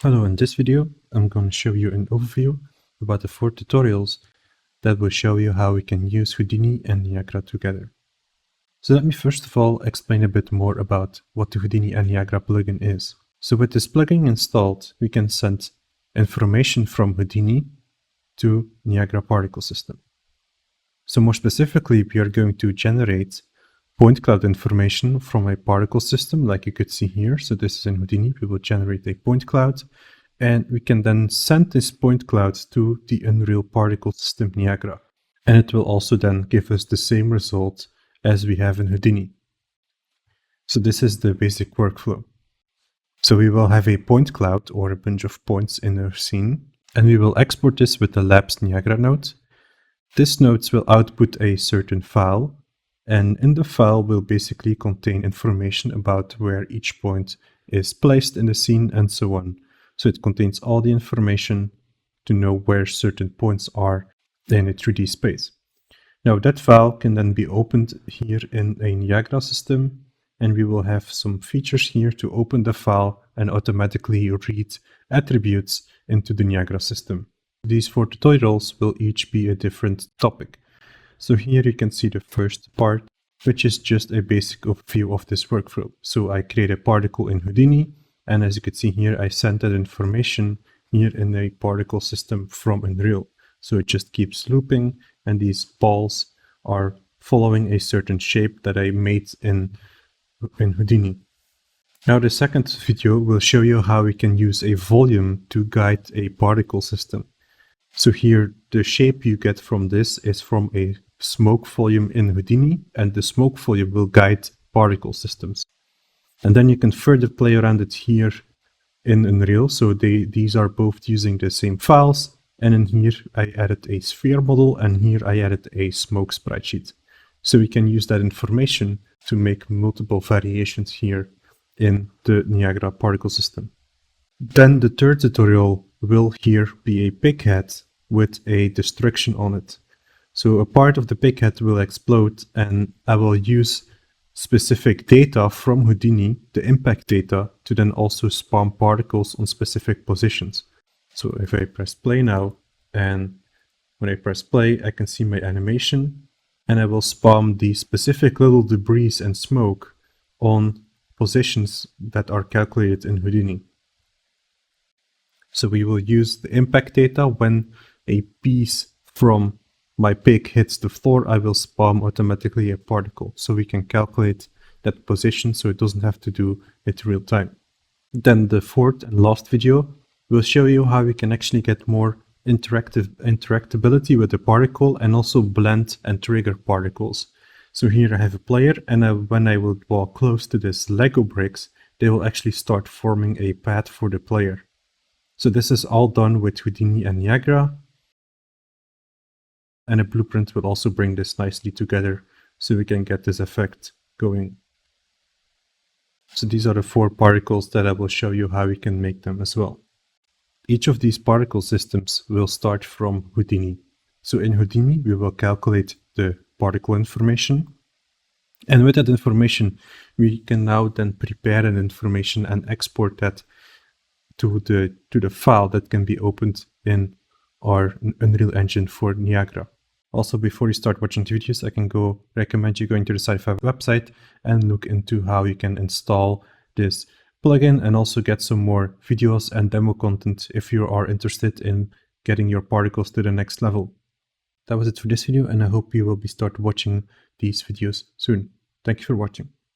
Hello, in this video I'm going to show you an overview about the 4 tutorials that will show you how we can use Houdini and Niagara together. So let me first of all explain a bit more about what the Houdini and Niagara plugin is. So with this plugin installed, we can send information from Houdini to Niagara particle system. So more specifically, we are going to generate point cloud information from a particle system, like you could see here. So this is in Houdini. We will generate a point cloud, and we can then send this point cloud to the Unreal particle system Niagara. And it will also then give us the same result as we have in Houdini. So this is the basic workflow. So we will have a point cloud or a bunch of points in our scene, and we will export this with the Labs Niagara node. This node will output a certain file, and in the file will basically contain information about where each point is placed in the scene and so on. So it contains all the information to know where certain points are in a 3D space. Now that file can then be opened here in a Niagara system, and we will have some features here to open the file and automatically read attributes into the Niagara system. These 4 tutorials will each be a different topic. So here you can see the first part, which is just a basic overview of this workflow. So I create a particle in Houdini, and as you can see here, I send that information here in a particle system from Unreal. So it just keeps looping, and these balls are following a certain shape that I made in Houdini. Now the second video will show you how we can use a volume to guide a particle system. So here the shape you get from this is from a smoke volume in Houdini, and the smoke volume will guide particle systems. And then you can further play around it here in Unreal. So these are both using the same files, and in here I added a sphere model, and here I added a smoke sprite sheet. So we can use that information to make multiple variations here in the Niagara particle system. Then the third tutorial will here be a pig head with a destruction on it. So a part of the pig head will explode, and I will use specific data from Houdini, the impact data, to then also spawn particles on specific positions. So if I press play now, and when I press play, I can see my animation, and I will spawn the specific little debris and smoke on positions that are calculated in Houdini. So we will use the impact data. When a piece from my pig hits the floor, I will spawn automatically a particle. So we can calculate that position, so it doesn't have to do it real time. Then the fourth and last video will show you how we can actually get more interactability with the particle, and also blend and trigger particles. So here I have a player, and when I will walk close to this Lego bricks, they will actually start forming a path for the player. So this is all done with Houdini and Niagara. And a blueprint will also bring this nicely together so we can get this effect going. So these are the 4 particles that I will show you how we can make them as well. Each of these particle systems will start from Houdini. So in Houdini, we will calculate the particle information. And with that information, we can now then prepare that information and export that to the file that can be opened in our Unreal Engine for Niagara. Also, before you start watching the videos, I can recommend you going to the Sci-Fi website and look into how you can install this plugin, and also get some more videos and demo content if you are interested in getting your particles to the next level. That was it for this video, and I hope you will start watching these videos soon. Thank you for watching.